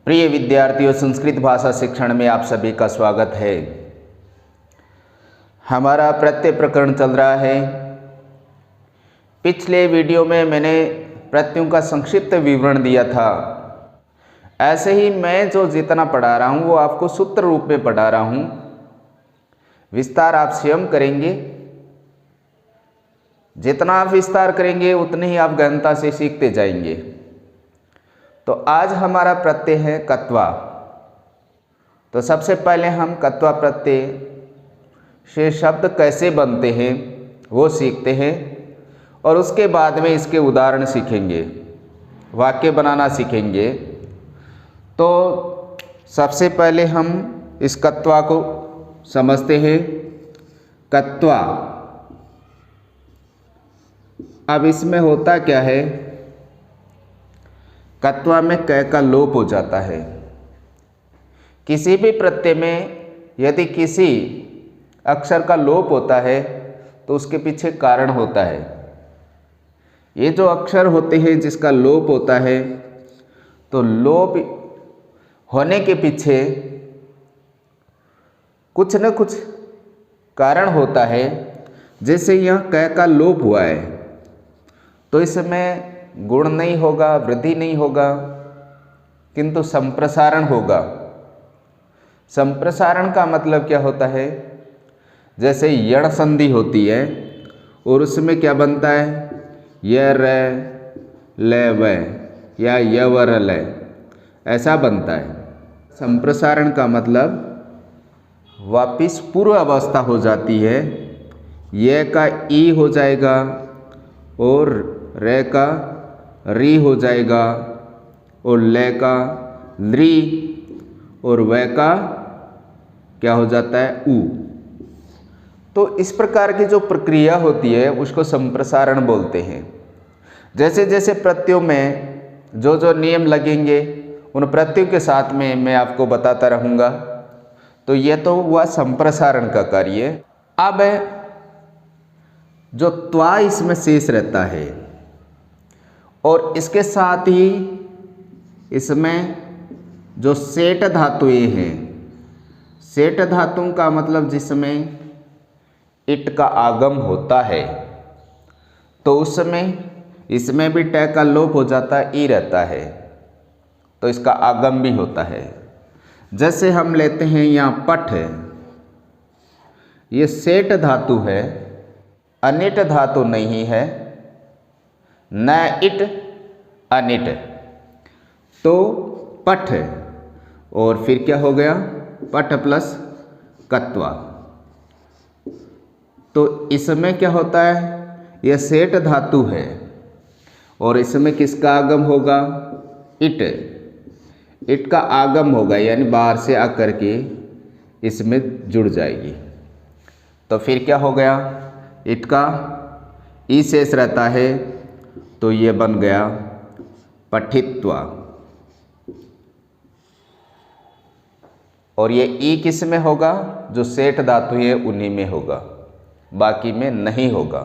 प्रिय विद्यार्थियों, संस्कृत भाषा शिक्षण में आप सभी का स्वागत है। हमारा प्रत्यय प्रकरण चल रहा है। पिछले वीडियो में मैंने प्रत्ययों का संक्षिप्त विवरण दिया था। ऐसे ही मैं जो जितना पढ़ा रहा हूँ वो आपको सूत्र रूप में पढ़ा रहा हूँ। विस्तार आप स्वयं करेंगे। जितना आप विस्तार करेंगे उतने ही आप गहनता से सीखते जाएंगे। तो आज हमारा प्रत्यय है कत्वा। तो सबसे पहले हम कत्वा प्रत्यय से शब्द कैसे बनते हैं वो सीखते हैं और उसके बाद में इसके उदाहरण सीखेंगे, वाक्य बनाना सीखेंगे। तो सबसे पहले हम इस कत्वा को समझते हैं। कत्वा, अब इसमें होता क्या है, कत्वा में क का लोप हो जाता है। किसी भी प्रत्यय में यदि किसी अक्षर का लोप होता है तो उसके पीछे कारण होता है। ये जो अक्षर होते हैं जिसका लोप होता है, तो लोप होने के पीछे कुछ न कुछ कारण होता है। जैसे यह क का लोप हुआ है तो इसमें गुण नहीं होगा, वृद्धि नहीं होगा, किंतु संप्रसारण होगा। संप्रसारण का मतलब क्या होता है, जैसे यण संधि होती है और उसमें क्या बनता है, य र ल व या य व र ल, ऐसा बनता है। संप्रसारण का मतलब वापिस पूर्व अवस्था हो जाती है। य का ई हो जाएगा और र का री हो जाएगा और ल का ली और व का क्या हो जाता है, ऊ। तो इस प्रकार की जो प्रक्रिया होती है उसको संप्रसारण बोलते हैं। जैसे जैसे प्रत्ययों में जो जो नियम लगेंगे उन प्रत्ययों के साथ में मैं आपको बताता रहूँगा। तो यह तो हुआ संप्रसारण का कार्य। अब जो त्वा इसमें शेष रहता है और इसके साथ ही इसमें जो सेट धातुएं हैं, सेट धातुओं का मतलब जिसमें इट का आगम होता है, तो उसमें इसमें भी ट का लोप हो जाता है, ई रहता है, तो इसका आगम भी होता है। जैसे हम लेते हैं यहाँ पठ, ये सेट धातु है, अनिट धातु नहीं है, न इट अनिट, तो पठ और फिर क्या हो गया, पठ प्लस कत्वा। तो इसमें क्या होता है, यह सेट धातु है और इसमें किसका आगम होगा, इट। इट का आगम होगा, यानी बाहर से आकर के इसमें जुड़ जाएगी। तो फिर क्या हो गया, इट का ई शेष रहता है, तो ये बन गया पठित्वा। और ये ई किस में होगा, जो सेठ धातु है उन्हीं में होगा, बाकी में नहीं होगा।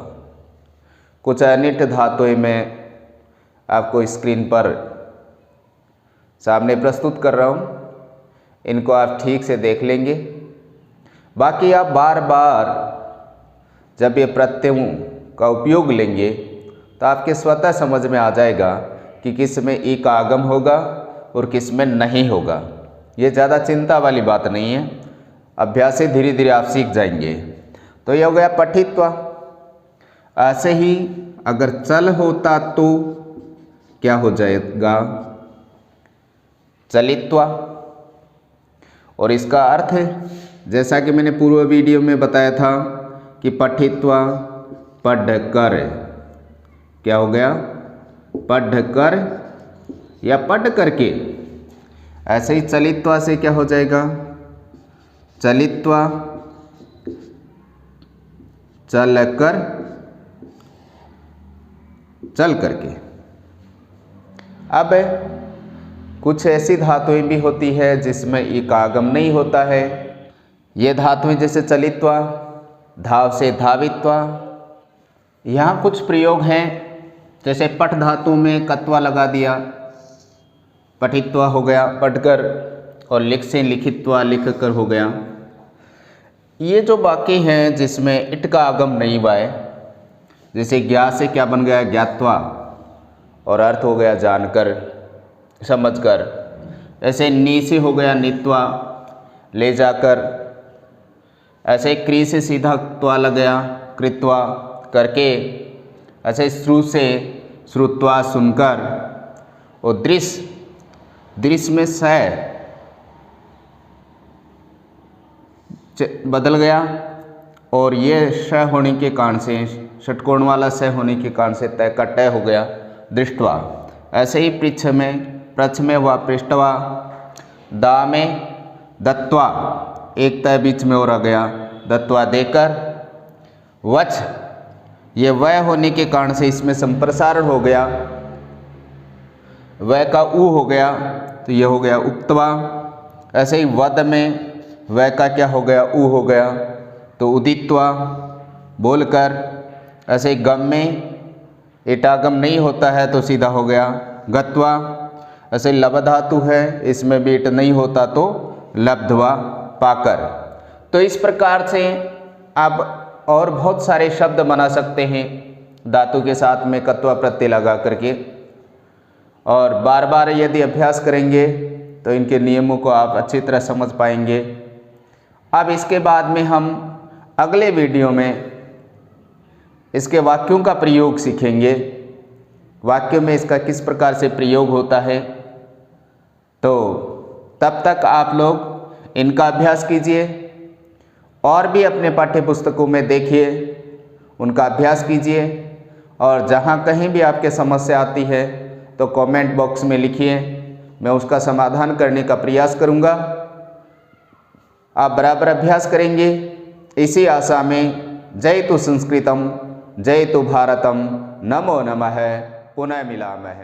कुछ अनिट धातुएं मैं आपको स्क्रीन पर सामने प्रस्तुत कर रहा हूँ, इनको आप ठीक से देख लेंगे। बाकी आप बार बार जब ये प्रत्ययों का उपयोग लेंगे तो आपके स्वतः समझ में आ जाएगा कि किस में ई का आगम होगा और किस में नहीं होगा। ये ज़्यादा चिंता वाली बात नहीं है, अभ्यास से धीरे धीरे आप सीख जाएंगे। तो ये हो गया पठित्वा। ऐसे ही अगर चल होता तो क्या हो जाएगा, चलित्वा। और इसका अर्थ है, जैसा कि मैंने पूर्व वीडियो में बताया था कि पठित्वा पढ़ कर, क्या हो गया, पढ़ कर या पढ़ करके। ऐसे ही चलित्वा से क्या हो जाएगा, चलित्वा, चल कर, चल करके। अब कुछ ऐसी धातुएं भी होती है जिसमें ई का आगम नहीं होता है। ये धातुएं जैसे चलित्वा, धाव से धावित्वा। यहाँ कुछ प्रयोग हैं, जैसे पठ धातु में कत्वा लगा दिया, पठित्वा हो गया पढ़कर, और लिख से लिखित्वा लिख कर हो गया। ये जो बाकी हैं जिसमें इट का आगम नहीं हुआ है, जैसे ज्ञा से क्या बन गया ज्ञात्वा, और अर्थ हो गया जानकर समझकर। ऐसे नी से हो गया नीत्वा ले जाकर। ऐसे क्री से सीधा त्वा लग गया कृत्वा करके। ऐसे श्रु से श्रुत्वा सुनकर। और दृश्य में स बदल गया, और ये श होने के कारण से, षटकोण वाला स होने के कारण से तय का टय हो गया दृष्टवा। ऐसे ही पृच्छ में व पृष्ठवा। दा में दत्वा, एक तय बीच में और आ गया दत्वा देकर। वच, ये वह होने के कारण से इसमें संप्रसारण हो गया, वह का ऊ हो गया तो ये हो गया उक्तवा। ऐसे ही वद में वह का क्या हो गया ऊ हो गया तो उदित्वा बोलकर। ऐसे ही गम में एटागम नहीं होता है तो सीधा हो गया गत्वा। ऐसे लब धातु है, इसमें भी इट नहीं होता तो लब्धवा पाकर। तो इस प्रकार से आप और बहुत सारे शब्द बना सकते हैं धातु के साथ में कत्वा प्रत्यय लगा करके, और बार बार यदि अभ्यास करेंगे तो इनके नियमों को आप अच्छी तरह समझ पाएंगे। अब इसके बाद में हम अगले वीडियो में इसके वाक्यों का प्रयोग सीखेंगे, वाक्य में इसका किस प्रकार से प्रयोग होता है। तो तब तक आप लोग इनका अभ्यास कीजिए, और भी अपने पाठ्य पुस्तकों में देखिए, उनका अभ्यास कीजिए, और जहाँ कहीं भी आपके समस्या आती है तो कमेंट बॉक्स में लिखिए, मैं उसका समाधान करने का प्रयास करूँगा। आप बराबर अभ्यास करेंगे इसी आशा में। जयतु संस्कृतम जयतु भारतम। नमो नमः। पुनः मिलामः।